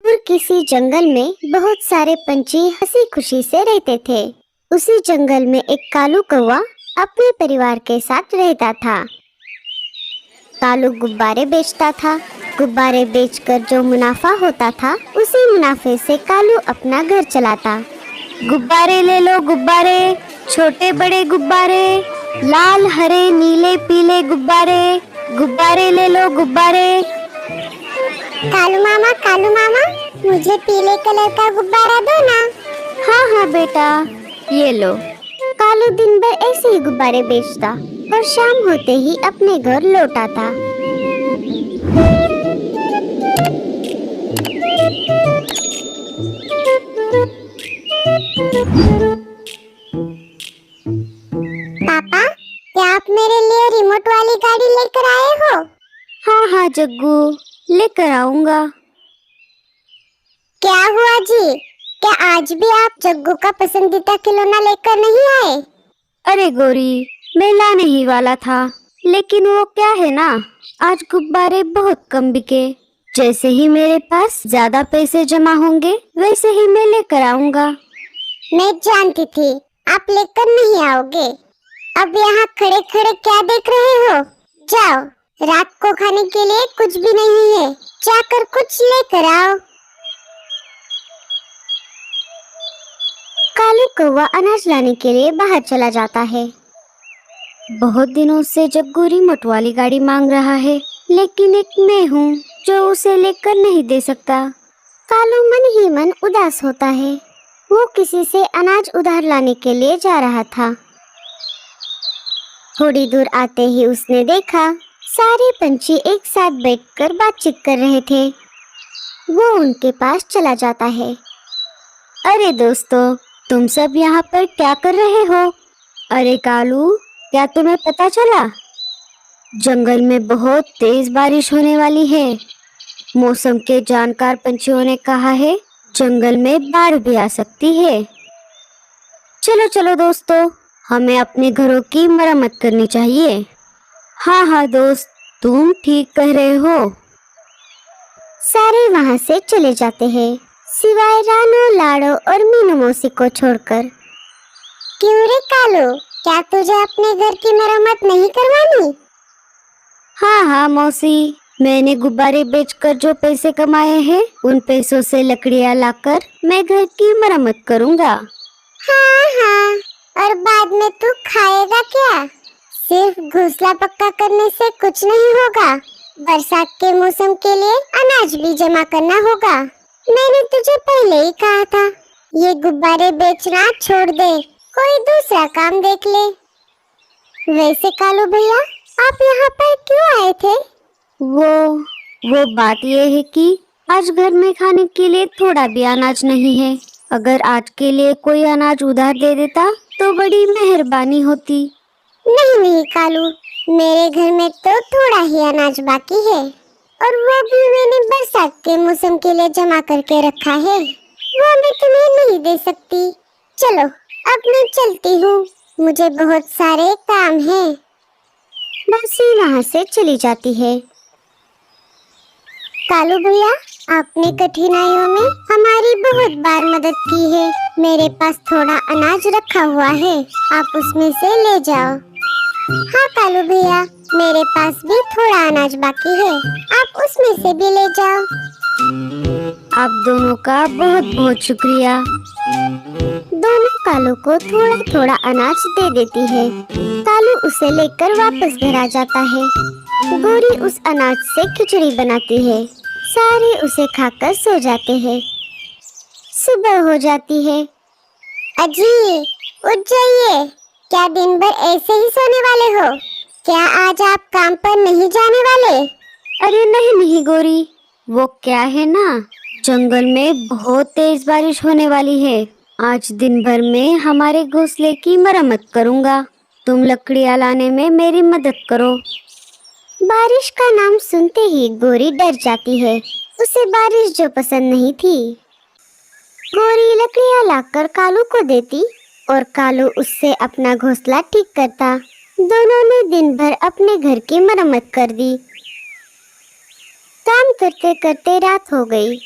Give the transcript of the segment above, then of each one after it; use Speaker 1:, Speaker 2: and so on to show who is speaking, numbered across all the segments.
Speaker 1: और किसी जंगल में बहुत सारे पंछी हंसी खुशी से रहते थे। उसी जंगल में एक कालू कौवा अपने परिवार के साथ रहता था। कालू गुब्बारे बेचता था। गुब्बारे बेचकर जो मुनाफा होता था, उसी मुनाफे से कालू अपना घर चलाता। गुब्बारे ले लो गुब्बारे, छोटे बड़े गुब्बारे, लाल हरे नीले पीले गुब्बारे, गुब्बारे ले लो गुब्बारे। कालू मामा, मुझे पीले कलर का गुब्बारा दो ना। हाँ हाँ बेटा, ये लो। कालू दिन भर ऐसे ही गुब्बारे बेचता और शाम होते ही अपने घर लौट आता। पापा, क्या आप मेरे लिए रिमोट वाली गाड़ी लेकर आए हो? हाँ हाँ जग्गू, लेकर आऊंगा। क्या हुआ जी? क्या आज भी आप जग्गू का पसंदीदा खिलौना लेकर नहीं आए? अरे गोरी, मैं लाने ही वाला था, लेकिन वो क्या है ना, आज गुब्बारे बहुत कम बिके। जैसे ही मेरे पास ज्यादा पैसे जमा होंगे, वैसे ही मैं लेकर आऊंगा। मैं जानती थी आप लेकर नहीं आओगे। अब यहाँ खड़े खड़े क्या देख रहे हो? जाओ, रात को खाने के लिए कुछ भी नहीं है, जाकर कुछ लेकर आओ। कालू कौवा अनाज लाने के लिए बाहर चला जाता है। बहुत दिनों से जग्गू रिमोट वाली गाड़ी मांग रहा है, लेकिन एक मैं हूँ जो उसे लेकर नहीं दे सकता। कालू मन ही मन उदास होता है। वो किसी से अनाज उधार लाने के लिए जा रहा था। थोड़ी दूर आते ही उसने देखा सारे पंछी एक साथ बैठकर बातचीत कर रहे थे। वो उनके पास चला जाता है। अरे दोस्तों, तुम सब यहाँ पर क्या कर रहे हो? अरे कालू, क्या तुम्हें पता चला? जंगल में बहुत तेज बारिश होने वाली है। मौसम के जानकार पंछियों ने कहा है, जंगल में बाढ़ भी आ सकती है। चलो चलो दोस्तों, हमें अपने घरों की मरम्मत करनी चाहिए। हाँ हाँ दोस्त, तुम ठीक कह रहे हो। सारे वहाँ से चले जाते हैं, सिवाय रानू, लाड़ो और मीनू मौसी को छोड़कर। क्यों रे कालू, क्या तुझे अपने घर की मरम्मत नहीं करवानी? हाँ हाँ मौसी, मैंने गुब्बारे बेचकर जो पैसे कमाए हैं, उन पैसों से लकड़ियाँ लाकर मैं घर की मरम्मत करूँगा। हाँ हाँ, और बाद में तू खाएगा क्या? सिर्फ घोंसला पक्का करने से कुछ नहीं होगा। बरसात के मौसम के लिए अनाज भी जमा करना होगा। मैंने तुझे पहले ही कहा था, ये गुब्बारे बेचना छोड़ दे, कोई दूसरा काम देख ले। वैसे कालू भैया, आप यहाँ पर क्यों आए थे? वो बात ये है कि आज घर में खाने के लिए थोड़ा भी अनाज नहीं है। अगर आज के लिए कोई अनाज उधार दे देता तो बड़ी मेहरबानी होती। नहीं नहीं कालू, मेरे घर में तो थोड़ा ही अनाज बाकी है, और वो भी मैंने बरसात के मौसम के लिए जमा करके रखा है। वो मैं तुम्हें नहीं दे सकती। चलो, अब मैं चलती हूँ, मुझे बहुत सारे काम हैं। मौसी वहाँ से चली जाती है। कालू भैया, आपने कठिनाइयों में हमारी बहुत बार मदद की है। मेरे पास थोड़ा अनाज रखा हुआ है, आप उसमें से ले जाओ। हाँ कालू भैया, मेरे पास भी थोड़ा अनाज बाकी है, आप उसमें से भी ले जाओ। आप दोनों का बहुत बहुत शुक्रिया। दोनों कालू को थोड़ा थोड़ा अनाज दे देती है। कालू उसे लेकर वापस घर आ जाता है। गोरी उस अनाज से खिचड़ी बनाती है। सारे उसे खाकर सो जाते हैं। सुबह हो जाती है। अजी, उठ जाइए, क्या दिन भर ऐसे ही सोने वाले हो? क्या आज आप काम पर नहीं जाने वाले? अरे नहीं नहीं गोरी, वो क्या है ना, जंगल में बहुत तेज बारिश होने वाली है। आज दिन भर में हमारे घोंसले की मरम्मत करूँगा। तुम लकड़ियाँ लाने में मेरी मदद करो। बारिश का नाम सुनते ही गोरी डर जाती है। उसे बारिश जो पसंद नहीं थी। गोरी लकड़ियाँ लाकर कालू को देती और कालू उससे अपना घोंसला ठीक करता। दोनों ने दिन भर अपने घर की मरम्मत कर दी। काम करते करते रात हो गई।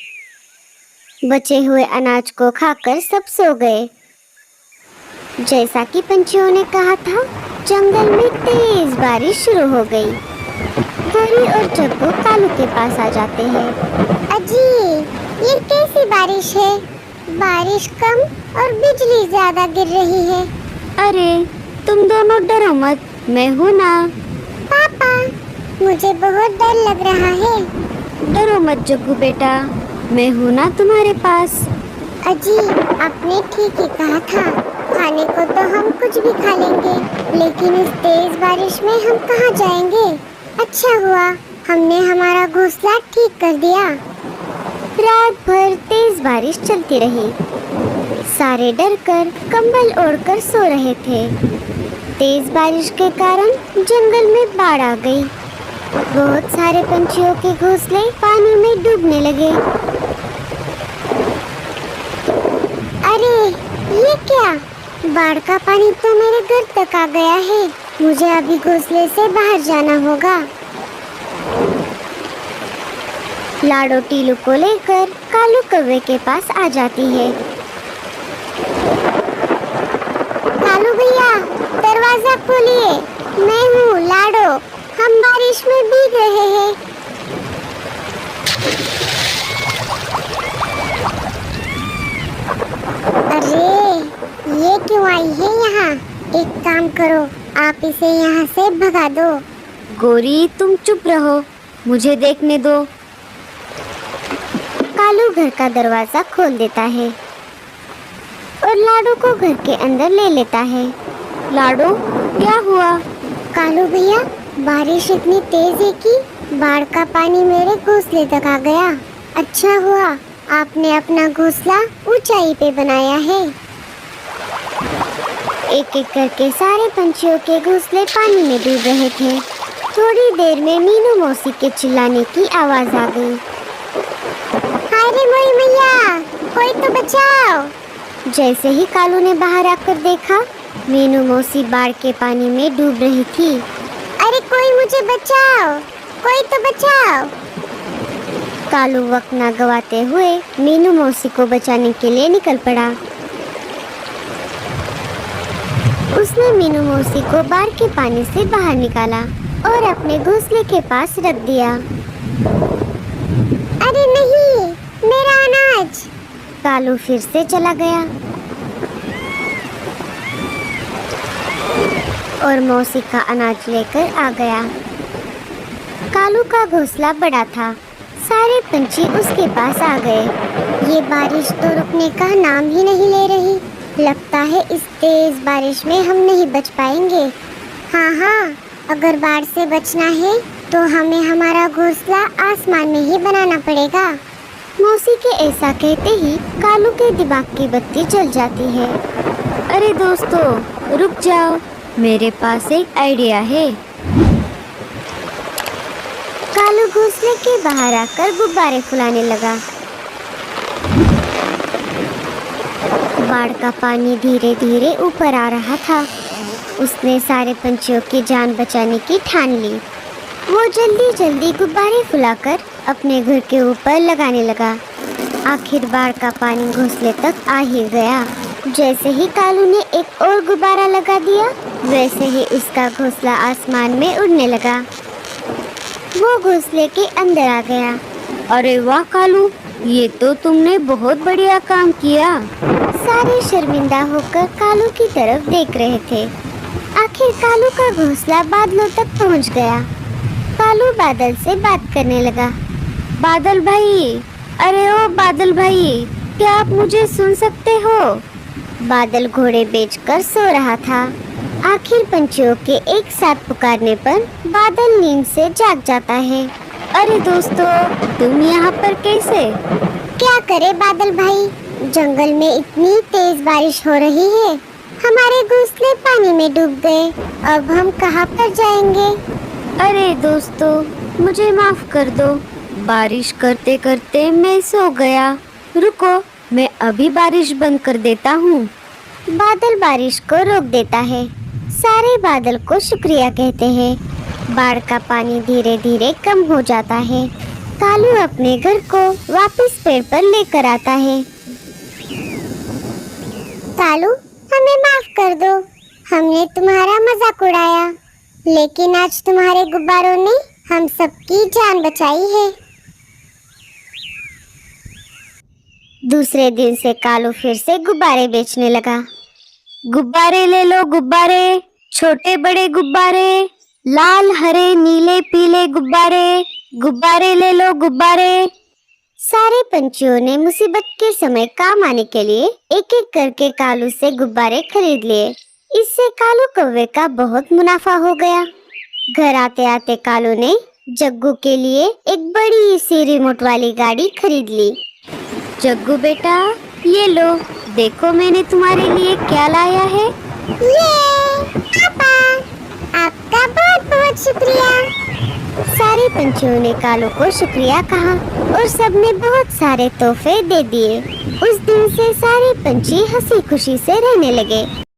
Speaker 1: बचे हुए अनाज को खाकर सब सो गए। जैसा कि पंछियों ने कहा था, जंगल में तेज बारिश शुरू हो गई। गौरी और जग्गू कालू के पास आ जाते हैं। अजी, ये कैसी बारिश है? बारिश कम और बिजली ज्यादा गिर रही है।
Speaker 2: अरे तुम दोनों डरो मत, मैं हूँ ना।
Speaker 1: पापा, मुझे बहुत डर लग रहा है।
Speaker 2: डरो मत जग्गू बेटा, मैं हूँ ना तुम्हारे पास।
Speaker 1: अजी, आपने ठीक ही कहा था। खाने को तो हम कुछ भी खा लेंगे, लेकिन इस तेज बारिश में हम कहाँ जाएंगे? अच्छा हुआ हमने हमारा घोंसला ठीक कर दिया। रात भर तेज बारिश चलती रही। सारे डरकर कंबल ओढ़कर सो रहे थे। तेज बारिश के कारण जंगल में बाढ़ आ गई। बहुत सारे पंछियों के घोंसले पानी में डूबने लगे। अरे ये क्या? बाढ़ का पानी तो मेरे घर तक आ गया है। मुझे अभी घोंसले से बाहर जाना होगा। लाडो टीलू को लेकर कालू कौवे के पास आ जाती है। कालू भैया, दरवाजा खोलिए। मैं हूँ लाडो, हम बारिश में भीग रहे हैं। अरे ये क्यों आई है यहाँ? एक काम करो, आप इसे यहाँ से भगा दो।
Speaker 2: गौरी तुम चुप रहो, मुझे देखने दो।
Speaker 1: कालू घर का दरवाजा खोल देता है और लाडो को घर के अंदर ले लेता है।
Speaker 2: लाडो, क्या हुआ?
Speaker 1: कालू भैया, बारिश इतनी तेज है कि बाढ़ का पानी मेरे घोंसले तक आ गया। अच्छा हुआ आपने अपना घोंसला ऊंचाई पे बनाया है। एक एक करके सारे पंछियों के घोंसले पानी में डूब रहे थे। थोड़ी देर में मीनू मौसी के चिल्लाने की आवाज आ गई। अरे मोई मैया, कोई तो बचाओ। जैसे ही कालू ने बाहर आकर देखा, मीनू मौसी बाढ़ के पानी में डूब रही थी। अरे कोई मुझे बचाओ, कोई तो बचाओ। कालू वक्त न गवाते हुए मीनू मौसी को बचाने के लिए निकल पड़ा। उसने मीनू मौसी को बाढ़ के पानी से बाहर निकाला और अपने घोंसले के पास रख दिया। अरे नहीं, मेरा अनाज! कालू फिर से चला गया और मौसी का अनाज लेकर आ गया। कालू का घोंसला बड़ा था। सारे पंछी उसके पास आ गए। ये बारिश तो रुकने का नाम ही नहीं ले रही। लगता है इस तेज बारिश में हम नहीं बच पाएंगे। हाँ, अगर बाढ़ से बचना है तो हमें हमारा घोंसला आसमान में ही बनाना पड़ेगा। मौसी के ऐसा कहते ही कालू के दिमाग की बत्ती जल जाती है।
Speaker 2: अरे दोस्तों, रुक जाओ, मेरे पास एक आइडिया है।
Speaker 1: कालू घोंसले के बाहर आकर गुब्बारे फुलाने लगा। बाढ़ का पानी धीरे धीरे ऊपर आ रहा था। उसने सारे पंछियों की जान बचाने की ठान ली। वो जल्दी जल्दी गुब्बारे फुलाकर अपने घर के ऊपर लगाने लगा। आखिर बाढ़ का पानी घोंसले तक आ ही गया। जैसे ही कालू ने एक और गुब्बारा लगा दिया, वैसे ही उसका घोंसला आसमान में उड़ने लगा। वो घोंसले के अंदर आ गया।
Speaker 2: अरे वाह कालू, ये तो तुमने बहुत बढ़िया काम किया।
Speaker 1: सारे शर्मिंदा होकर कालू की तरफ देख रहे थे। आखिर कालू का घोंसला बादलों तक पहुंच गया। कालू बादल से बात करने लगा।
Speaker 2: बादल भाई, अरे ओ बादल भाई, क्या आप मुझे सुन सकते हो?
Speaker 1: बादल घोड़े बेचकर सो रहा था। आखिर पंछियों के एक साथ पुकारने पर बादल नींद से जाग जाता है।
Speaker 2: अरे दोस्तों, तुम यहाँ पर कैसे?
Speaker 1: क्या करे बादल भाई, जंगल में इतनी तेज बारिश हो रही है, हमारे घोंसले पानी में डूब गए। अब हम कहाँ पर जाएंगे?
Speaker 2: अरे दोस्तों, मुझे माफ कर दो। बारिश करते करते मैं सो गया। रुको, मैं अभी बारिश बंद कर देता हूँ।
Speaker 1: बादल बारिश को रोक देता है। सारे बादल को शुक्रिया कहते हैं। बाढ़ का पानी धीरे धीरे कम हो जाता है। कालू अपने घर को वापस पेड़ पर लेकर आता है। कालू, हमें माफ कर दो, हमने तुम्हारा मजाक उड़ाया, लेकिन आज तुम्हारे गुब्बारों ने हम सबकी जान बचाई है। दूसरे दिन से कालू फिर से गुब्बारे बेचने लगा।
Speaker 2: गुब्बारे ले लो गुब्बारे, छोटे बड़े गुब्बारे, लाल हरे नीले पीले गुब्बारे, गुब्बारे ले लो गुब्बारे।
Speaker 1: सारे पंछियों ने मुसीबत के समय काम आने के लिए एक एक करके कालू से गुब्बारे खरीद लिए। इससे कालू कौवे का बहुत मुनाफा हो गया। घर आते आते कालू ने जग्गू के लिए एक बड़ी सी रिमोट वाली गाड़ी खरीद ली।
Speaker 2: जग्गू बेटा, ये लो, देखो मैंने तुम्हारे लिए क्या लाया है।
Speaker 1: ये पापा, आपका बहुत बहुत शुक्रिया। सारे पंछियों ने कालू को शुक्रिया कहा और सबने बहुत सारे तोहफे दे दिए। उस दिन से सारे पंछी हंसी खुशी से रहने लगे।